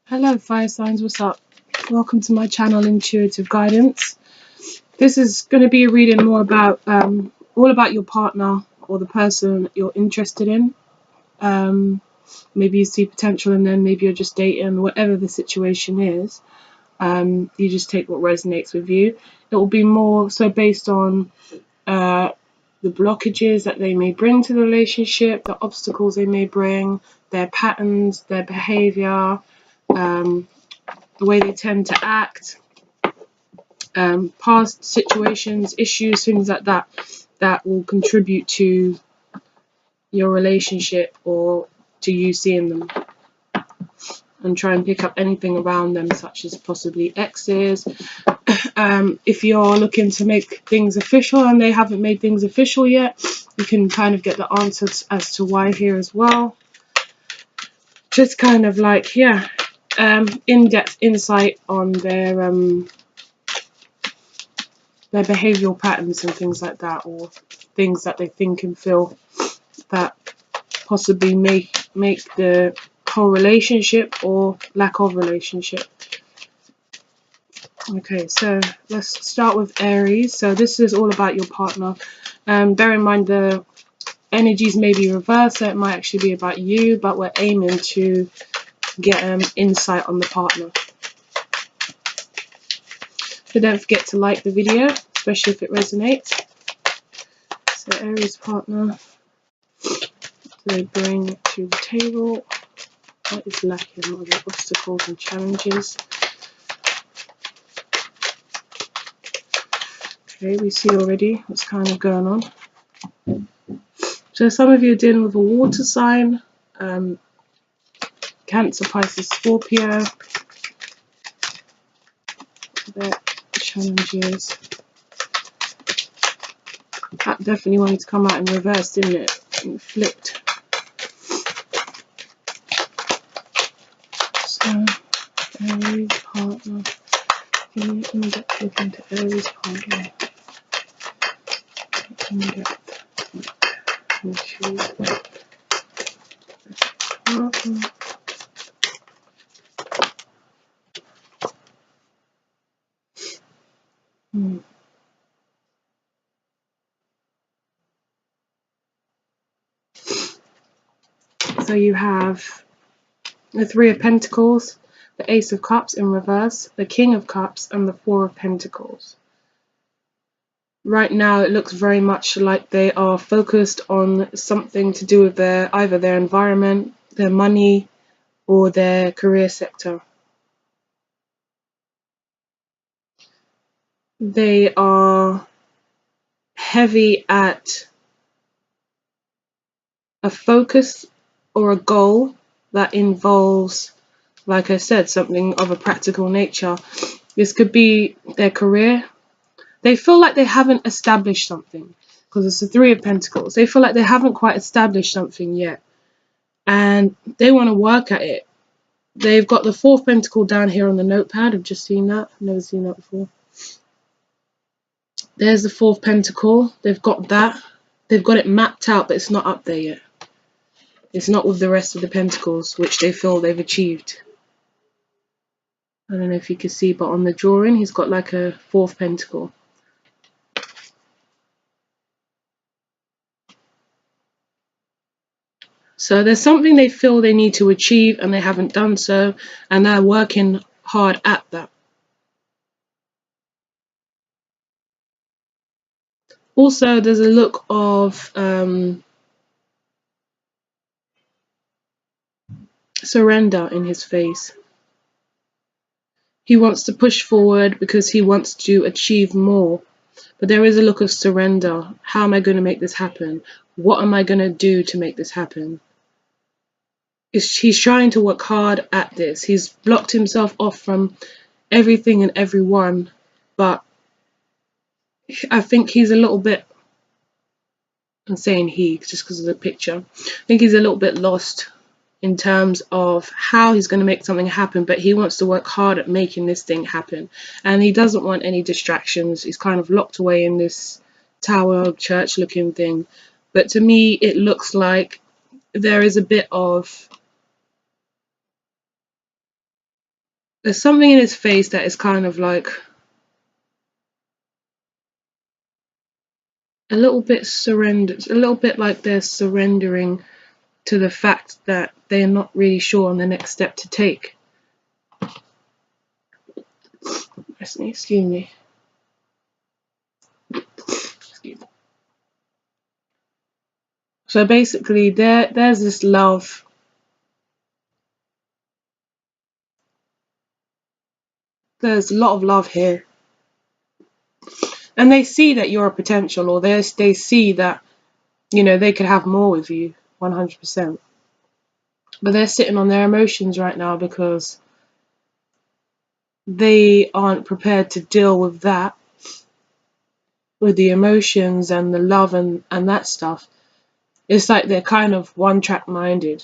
Hello fire signs, what's up? Welcome to my channel Intuitive Guidance. This is going to be a reading more about all about your partner or the person you're interested in. Maybe you see potential and then maybe you're just dating, whatever the situation is. You just take what resonates with you. It will be more so based on the blockages that they may bring to the relationship, the obstacles they may bring, their patterns, their behavior, the way they tend to act, past situations, issues, things like that, that will contribute to your relationship or to you seeing them. And try and pick up anything around them, such as possibly exes. If you're looking to make things official and they haven't made things official yet, you can kind of get the answers as to why here as well. Just kind of like, yeah, in-depth insight on their behavioral patterns and things like that, or things that they think and feel that possibly make the whole relationship or lack of relationship. Okay, so let's start with Aries. So this is all about your partner. Bear in mind the energies may be reversed, so it might actually be about you, but we're aiming to get insight on the partner. So don't forget to like the video, especially if it resonates. So Aries partner, they bring to the table. What is lacking? What are the obstacles and challenges? Okay, we see already what's kind of going on. So some of you are dealing with a water sign, Cancer, Pisces, Scorpio. Their challenges. That definitely wanted to come out in reverse, didn't it? And flipped. So, Aries partner. Can you in-depth look into Aries partner? In-depth into partner. So you have the Three of Pentacles, the Ace of Cups in reverse, the King of Cups, and the Four of Pentacles. Right now it looks very much like they are focused on something to do with either their environment, their money, or their career sector. They are heavy at a focus or a goal that involves, like I said, something of a practical nature. This could be their career. They feel like they haven't established something, because it's the Three of Pentacles. They feel like they haven't quite established something yet, and they want to work at it. They've got the Fourth Pentacle down here on the notepad. I've just seen that. I've never seen that before. There's the Fourth Pentacle. They've got that. They've got it mapped out, but it's not up there yet. It's not with the rest of the Pentacles, which they feel they've achieved. I don't know if you can see, but on the drawing, he's got like a Fourth Pentacle. So there's something they feel they need to achieve and they haven't done so, and they're working hard at that. Also, there's a look of surrender in his face. He wants to push forward because he wants to achieve more. But there is a look of surrender. How am I going to make this happen? What am I going to do to make this happen? He's trying to work hard at this. He's blocked himself off from everything and everyone. But I think he's a little bit, I'm saying he just because of the picture, I think he's a little bit lost in terms of how he's going to make something happen, but he wants to work hard at making this thing happen, and he doesn't want any distractions. He's kind of locked away in this tower church looking thing, but to me it looks like there is a bit of There's something in his face that is kind of like a little bit surrendered, a little bit like they're surrendering to the fact that they're not really sure on the next step to take. Excuse me. So basically, there's this love. There's a lot of love here, and they see that you're a potential, or they see that, you know, they could have more with you, 100%. But they're sitting on their emotions right now because they aren't prepared to deal with that, with the emotions and the love and that stuff. It's like they're kind of one-track minded.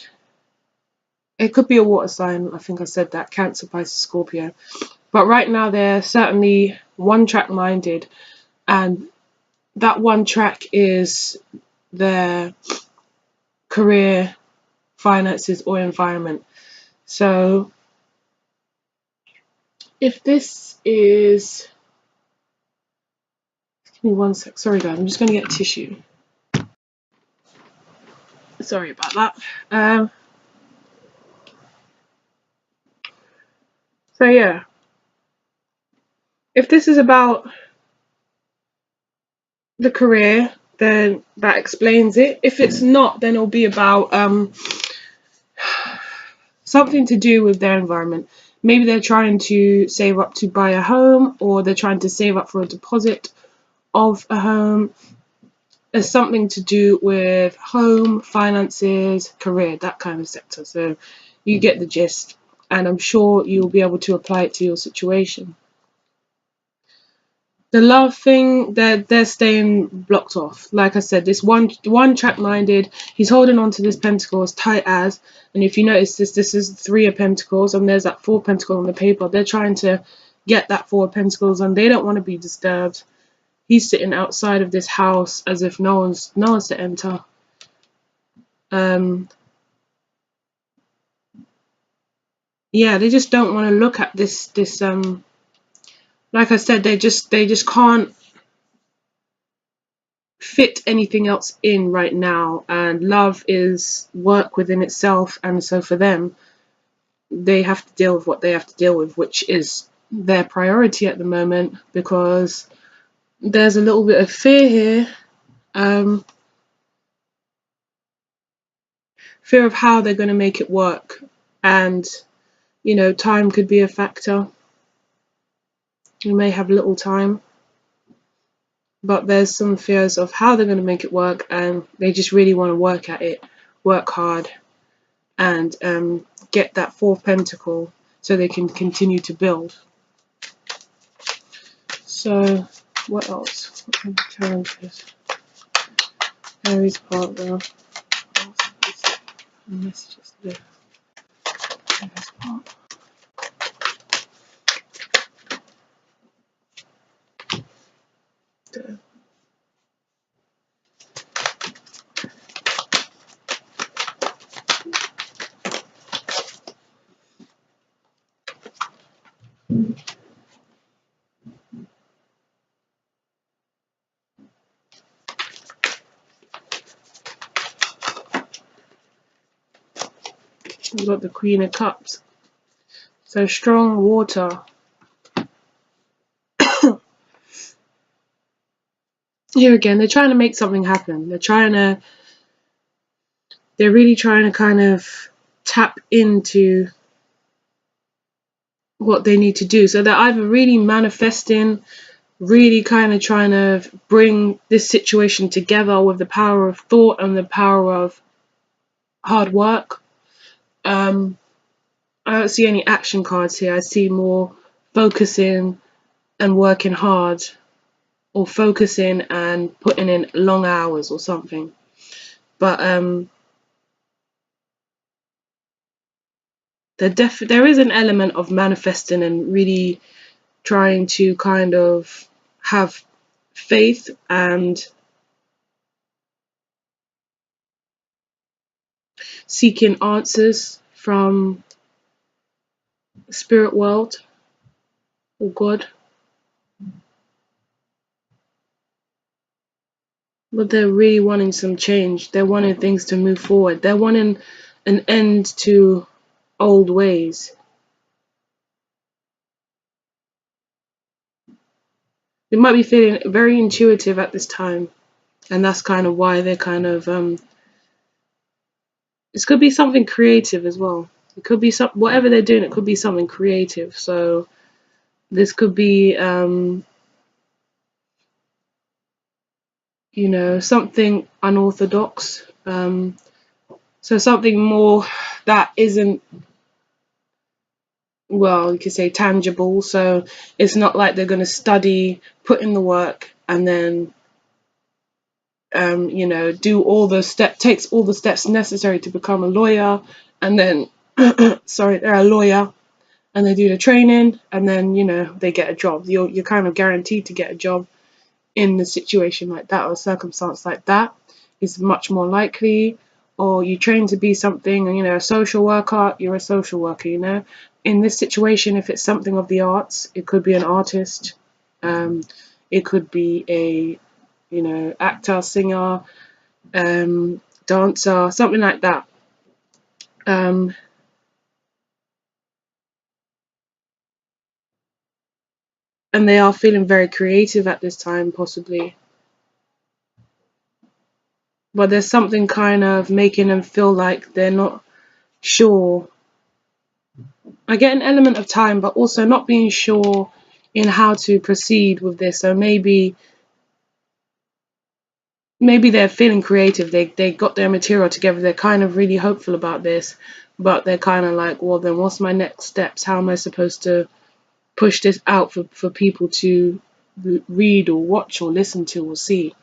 It could be a water sign, I think I said that, Cancer, Pisces, Scorpio. But right now they're certainly one-track minded, and that one track is their career, finances, or environment. So if this is, give me one sec, sorry guys, I'm just going to get a tissue. Sorry about that. So yeah, if this is about the career, then that explains it. If it's not, then it'll be about something to do with their environment. Maybe they're trying to save up to buy a home, or they're trying to save up for a deposit of a home. There's something to do with home, finances, career, that kind of sector. So you get the gist, and I'm sure you'll be able to apply it to your situation. The love thing, they're staying blocked off. Like I said, this one track minded, he's holding on to this pentacle as tight as, and if you notice this is 3 of pentacles, and there's that 4 pentacle on the paper. They're trying to get that 4 of pentacles, and they don't want to be disturbed. He's sitting outside of this house as if no one's to enter. Yeah, they just don't want to look at this like I said, they just can't fit anything else in right now, and love is work within itself, and so for them, they have to deal with what they have to deal with, which is their priority at the moment, because there's a little bit of fear here, fear of how they're going to make it work, and you know, time could be a factor. You may have little time, but there's some fears of how they're going to make it work, and they just really want to work at it, work hard, and get that 4th pentacle so they can continue to build. So what else? What kind of challenges? Aries partner. Messages there. Aries partner. We've got the Queen of Cups. So strong water. Here again, they're trying to make something happen. They're really trying to kind of tap into what they need to do. So they're either really manifesting, really kind of trying to bring this situation together with the power of thought and the power of hard work. I don't see any action cards here. I see more focusing and working hard, or focusing and putting in long hours or something. But there is an element of manifesting and really trying to kind of have faith and seeking answers from spirit world or God, but they're really wanting some change. They're wanting things to move forward. They're wanting an end to old ways. They might be feeling very intuitive at this time, and that's kind of why they're kind of this could be something creative as well. It could be whatever they're doing, it could be something creative. So this could be something unorthodox. So something more that isn't, well, you could say tangible. So it's not like they're going to study, put in the work, and then do all the takes all the steps necessary to become a lawyer, and then sorry, they're a lawyer, and they do the training, and then they get a job. You're kind of guaranteed to get a job in a situation like that, or a circumstance like that is much more likely. Or you train to be something, a social worker, you're a social worker. In this situation, if it's something of the arts, it could be an artist, it could be a actor, singer, dancer, something like that. um, and they are feeling very creative at this time, possibly, but there's something kind of making them feel like they're not sure. I get an element of time, but also not being sure in how to proceed with this. So maybe they're feeling creative. They got their material together. They're kind of really hopeful about this, but they're kind of like, well, then what's my next steps? How am I supposed to push this out for people to read or watch or listen to or see?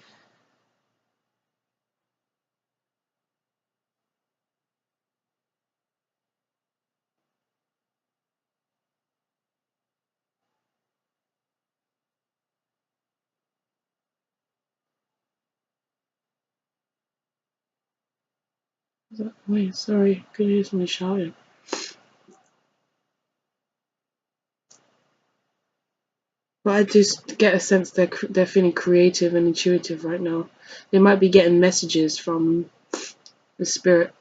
Wait, sorry, could hear someone shouting. But I just get a sense they're feeling creative and intuitive right now. They might be getting messages from the spirit,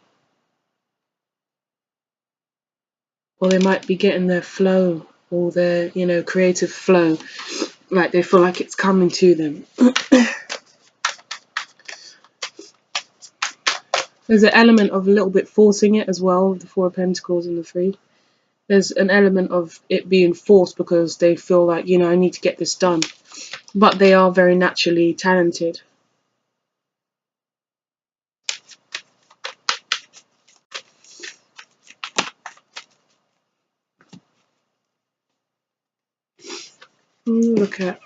or they might be getting their flow or their creative flow, like they feel like it's coming to them. There's an element of a little bit forcing it as well, with the Four of Pentacles and the Three. There's an element of it being forced because they feel like, I need to get this done, but they are very naturally talented. Look at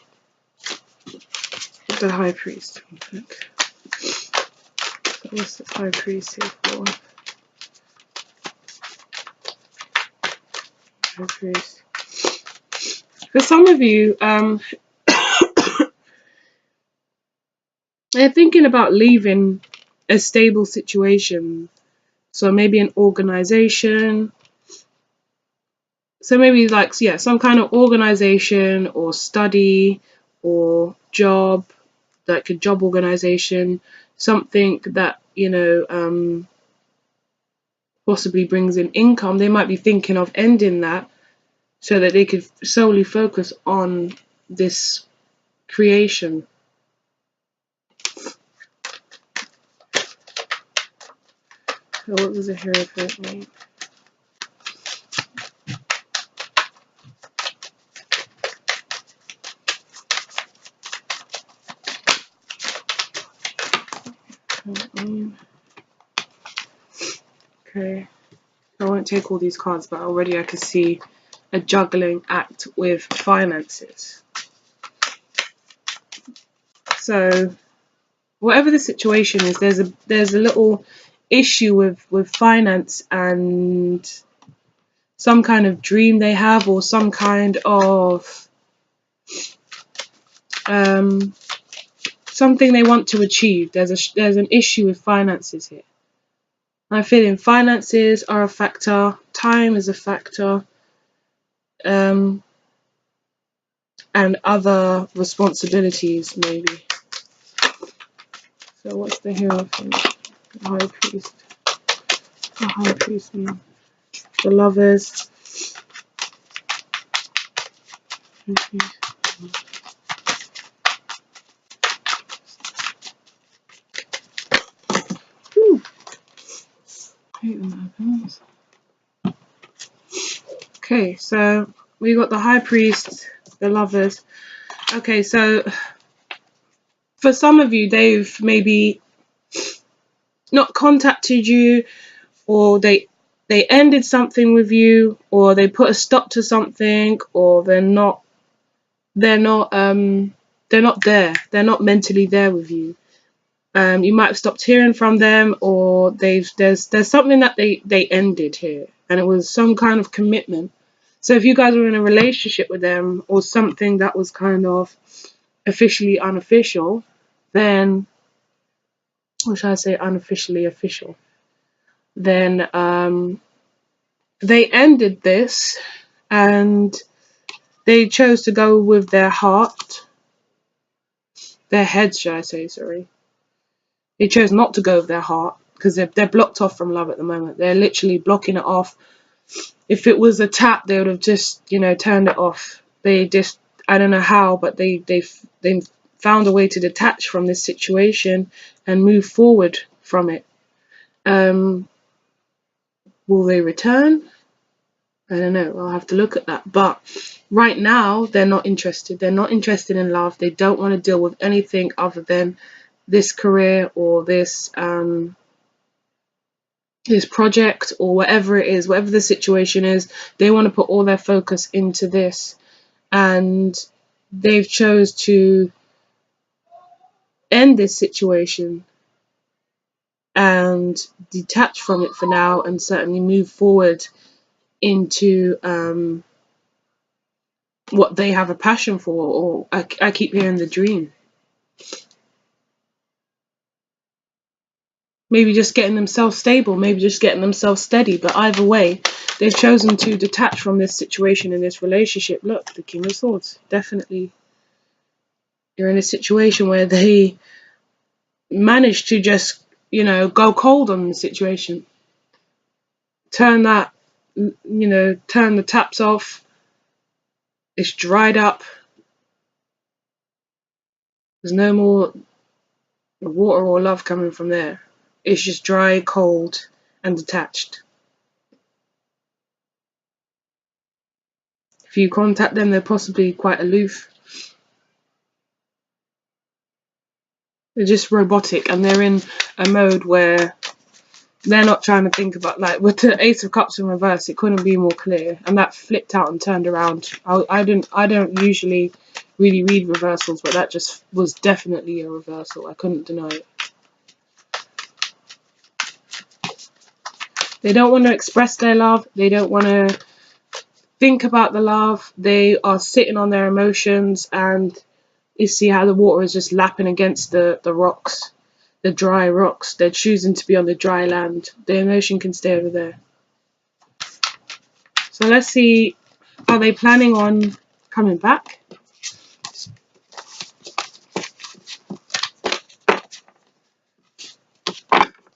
the High Priest. What's the High Priest here for? High Priest. For some of you, they're thinking about leaving a stable situation. So maybe an organization. So maybe like, yeah, some kind of organization or study or job, like a job organization, something that, possibly brings in income. They might be thinking of ending that so that they could solely focus on this creation. So what was the Hierophant mean? Okay, I won't take all these cards, but already I can see a juggling act with finances. So whatever the situation is, there's a little issue with finance and some kind of dream they have, or some kind of something they want to achieve. There's an issue with finances here. I'm feeling finances are a factor, time is a factor, and other responsibilities maybe. So what's the Hierophant? The High Priest. The High Priest mean? The Lovers. Whew. Hate when that happens. Okay, so we got the High Priest, the Lovers. Okay, so for some of you, they've maybe not contacted you, or they ended something with you, or they put a stop to something, or they're not there. They're not mentally there with you. You might have stopped hearing from them, or there's something that they ended here, and it was some kind of commitment. So if you guys were in a relationship with them, or something that was kind of officially unofficial, then, or should I say unofficially official, then they ended this, and they chose to go with their heart, their head, should I say, sorry. They chose not to go with their heart, because they're blocked off from love at the moment. They're literally blocking it off. If it was a tap, they would have just, turned it off. They just, I don't know how, but they found a way to detach from this situation and move forward from it. Will they return? I don't know. I'll have to look at that. But right now, they're not interested. They're not interested in love. They don't want to deal with anything other than this career, or this project, or whatever it is, whatever the situation is. They want to put all their focus into this, and they've chose to end this situation and detach from it for now, and certainly move forward into what they have a passion for, or I keep hearing the dream. Maybe just getting themselves stable, maybe just getting themselves steady, but either way, they've chosen to detach from this situation in this relationship. Look, the King of Swords, definitely. You're in a situation where they managed to just, go cold on the situation. Turn the taps off. It's dried up. There's no more water or love coming from there. It's just dry, cold, and detached. If you contact them, they're possibly quite aloof. They're just robotic, and they're in a mode where they're not trying to think about, like with the Ace of Cups in reverse, it couldn't be more clear, and that flipped out and turned around. I don't usually really read reversals, but that just was definitely a reversal. I couldn't deny it. They don't want to express their love. They don't want to think about the love. They are sitting on their emotions, and you see how the water is just lapping against the rocks, the dry rocks. They're choosing to be on the dry land. The emotion can stay over there. So let's see, are they planning on coming back?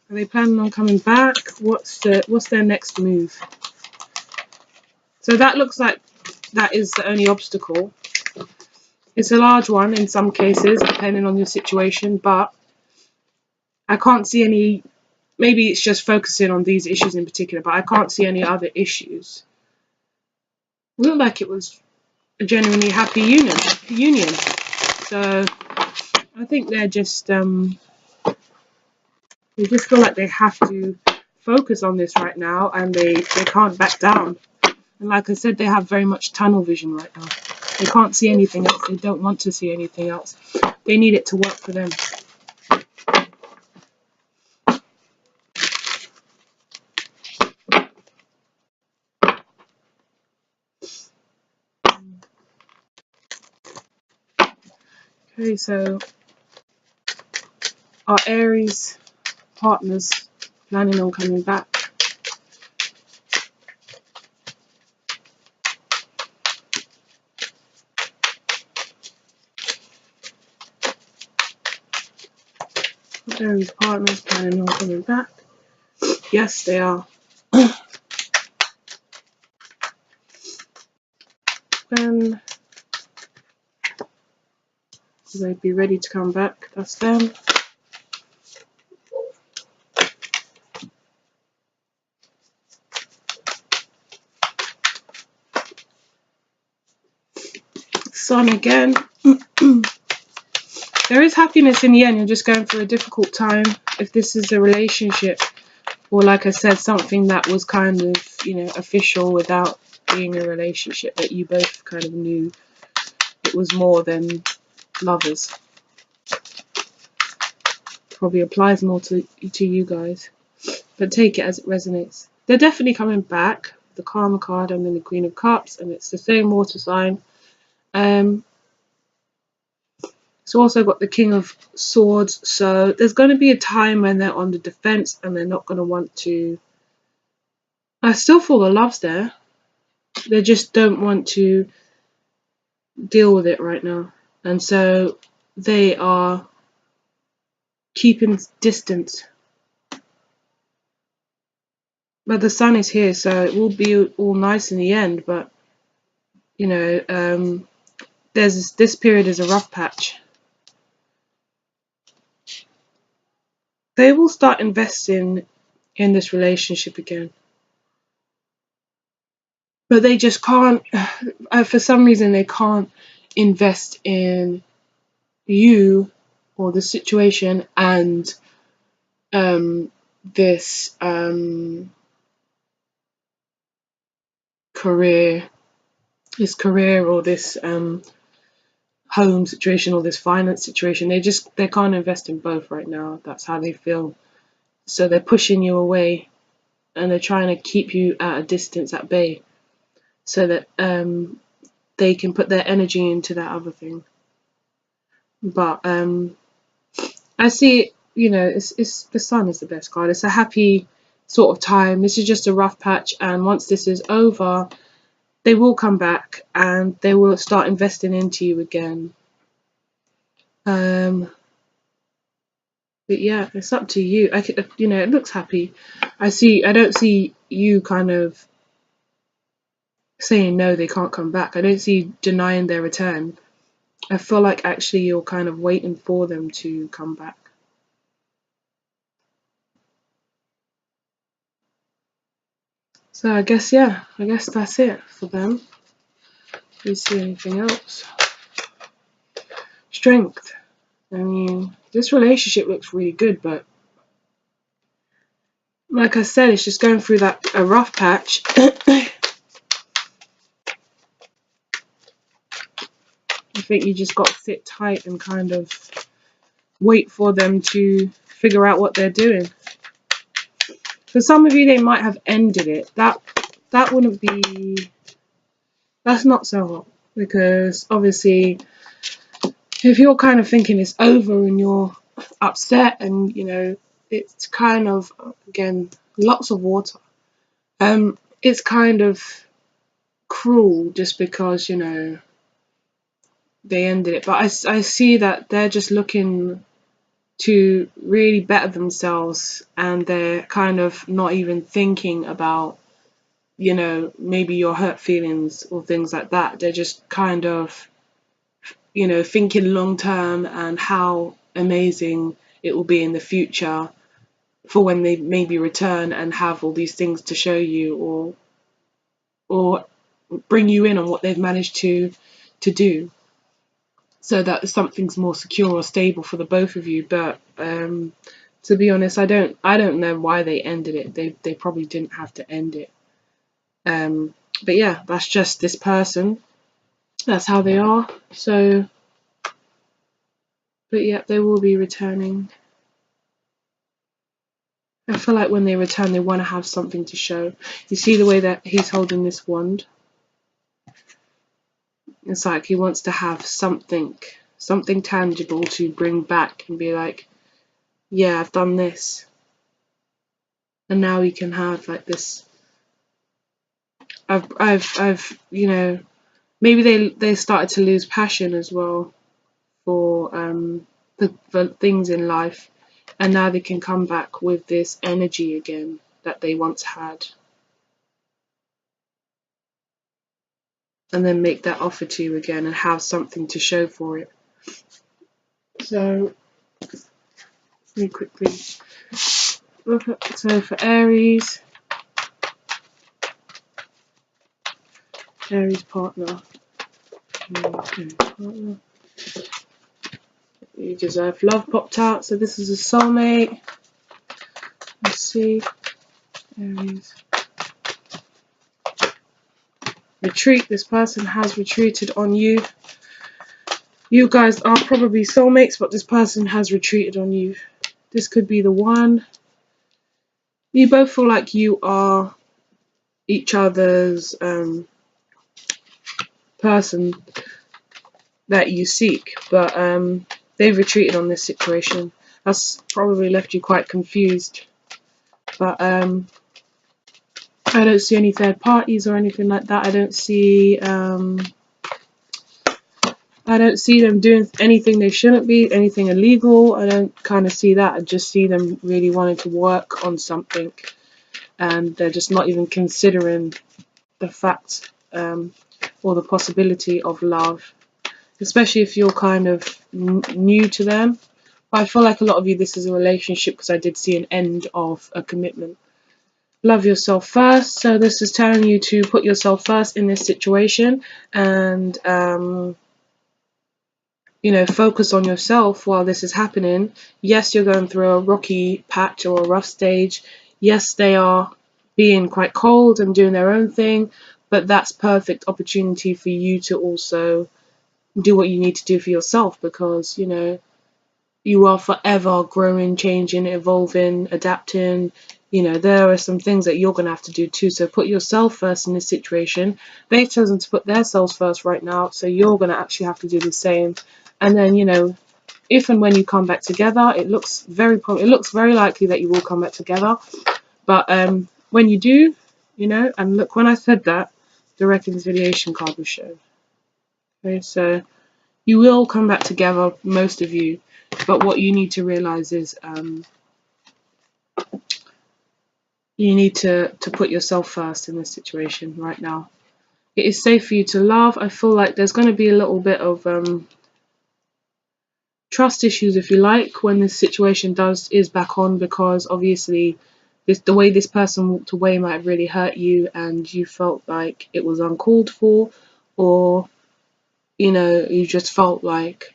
Are they planning on coming back? What's their next move? So that looks like that is the only obstacle. It's a large one in some cases, depending on your situation, but I can't see any. Maybe it's just focusing on these issues in particular, but I can't see any other issues. It looked like it was a genuinely happy union. So I think they're just they just feel like they have to focus on this right now, and they can't back down. And like I said, they have very much tunnel vision right now. They can't see anything else. They don't want to see anything else. They need it to work for them. Okay, so our Aries partners planning on coming back. Aries partners planning on coming back. Yes, they are. When they'd be ready to come back, that's them. Sun again. There is happiness in the end. You're just going through a difficult time. If this is a relationship, or like I said, something that was kind of, official without being a relationship, that you both kind of knew it was more than lovers. Probably applies more to you guys, but take it as it resonates. They're definitely coming back. The Karma card and then the Queen of Cups, and it's the same water sign. It's also got the King of Swords, so there's going to be a time when they're on the defense and they're not going to want to. I still feel the love's there. They just don't want to deal with it right now, and so they are keeping distance. But the sun is here, so it will be all nice in the end. But there's this period is a rough patch. They will start investing in this relationship again, but they just can't. For some reason, they can't invest in you or the situation and this career or this home situation or this finance situation. They can't invest in both right now. That's how they feel. So they're pushing you away and they're trying to keep you at a distance, at bay, so that they can put their energy into that other thing. But I see, it's the sun is the best card. It's a happy sort of time. This is just a rough patch, and once this is over, they will come back and they will start investing into you again. But yeah, it's up to you. It looks happy. I don't see you kind of saying no, they can't come back. I don't see you denying their return. I feel like actually you're kind of waiting for them to come back. So I guess that's it for them. Do you see anything else? Strength. I mean, this relationship looks really good, but like I said, it's just going through a rough patch. I think you just got to sit tight and kind of wait for them to figure out what they're doing. For some of you, they might have ended it. That wouldn't be. That's not so hot, because obviously, if you're kind of thinking it's over and you're upset and it's kind of, again, lots of water. It's kind of cruel just because they ended it. But I see that they're just looking to really better themselves, and they're kind of not even thinking about maybe your hurt feelings or things like that. They're just kind of thinking long term and how amazing it will be in the future for when they maybe return and have all these things to show you, or bring you in on what they've managed to do, so that something's more secure or stable for the both of you. But to be honest, I don't know why they ended it. They probably didn't have to end it. But yeah, that's just this person. That's how they are. So, but yeah, they will be returning. I feel like when they return, they want to have something to show. You see the way that he's holding this wand? It's like he wants to have something tangible to bring back and be like, yeah, I've done this. And now he can have like this. I've maybe they started to lose passion as well for things in life. and now they can come back with this energy again that they once had, and then make that offer to you again and have something to show for it. So let me quickly look at, so for Aries partner, you deserve love popped out, so this is a soulmate. Let's see, Aries. Retreat, this person has retreated on you. You guys are probably soulmates, but this person has retreated on you. This could be the one. You both feel like you are each other's person that you seek, but they've retreated on this situation. That's probably left you quite confused. But I don't see any third parties or anything like that. I don't see them doing anything they shouldn't be, anything illegal. I don't kind of see that. I just see them really wanting to work on something, and they're just not even considering the fact or the possibility of love, especially if you're kind of new to them. But I feel like a lot of you, this is a relationship, because I did see an end of a commitment. Love yourself first. So this is telling you to put yourself first in this situation, and you know, focus on yourself while this is happening. Yes, you're going through a rocky patch or a rough stage. Yes, they are being quite cold and doing their own thing, but that's perfect opportunity for you to also do what you need to do for yourself, because, you know, you are forever growing, changing, evolving, adapting. You know, there are some things that you're going to have to do too. So put yourself first in this situation. They've chosen to put themselves first right now, so you're going to actually have to do the same. And then, you know, if and when you come back together, it looks very likely that you will come back together. But when you do, you know, and look, when I said that, the reconciliation card was shown. Okay, so you will come back together, most of you. But what you need to realize is you need to put yourself first in this situation right now. It is safe for you to love. I feel like there's going to be a little bit of trust issues, if you like, when this situation is back on, because obviously the way this person walked away might have really hurt you, and you felt like it was uncalled for, or, you know, you just felt like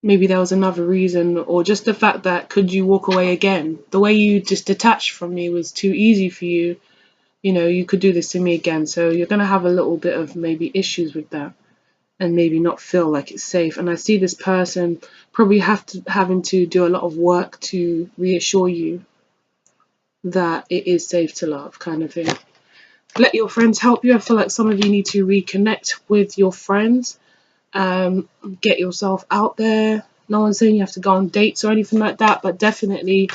maybe there was another reason, or just the fact that, could you walk away again? The way you just detached from me was too easy for you. You know, you could do this to me again. So you're going to have a little bit of maybe issues with that, and maybe not feel like it's safe. And I see this person probably having to do a lot of work to reassure you that it is safe to love, kind of thing. Let your friends help you. I feel like some of you need to reconnect with your friends. Get yourself out there. No one's saying you have to go on dates or anything like that, but definitely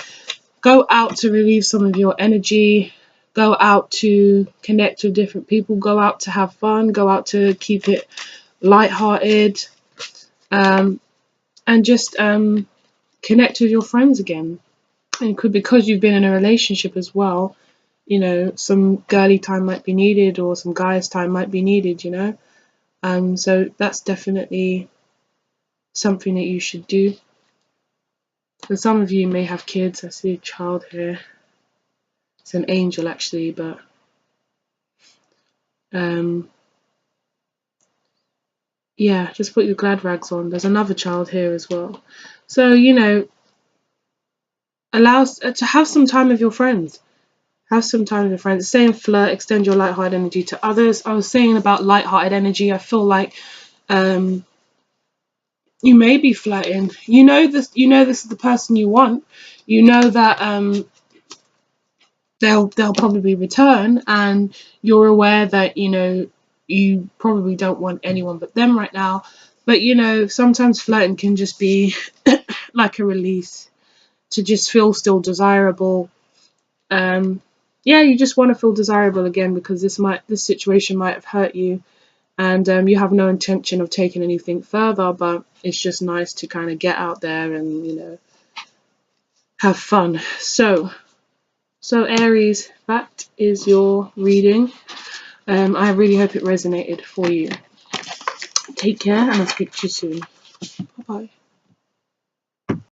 go out to relieve some of your energy. Go out to connect with different people. Go out to have fun. Go out to keep it lighthearted. And just connect with your friends again. And because you've been in a relationship as well, you know, some girly time might be needed, or some guys time might be needed, you know. So that's definitely something that you should do. For some of you may have kids. I see a child here. It's an angel actually, but yeah, just put your glad rags on. There's another child here as well. So, you know, allow to have some time with your friends. Have some time with your friends. Saying flirt, extend your light-hearted energy to others. I was saying about light-hearted energy. I feel like you may be flirting. You know this. You know this is the person you want. You know that they'll probably return, and you're aware that, you know, you probably don't want anyone but them right now. But, you know, sometimes flirting can just be like a release to just feel still desirable. Yeah, you just want to feel desirable again, because this situation might have hurt you, and you have no intention of taking anything further, but it's just nice to kind of get out there and, you know, have fun. So Aries, that is your reading. I really hope it resonated for you. Take care, and I'll speak to you soon. Bye bye.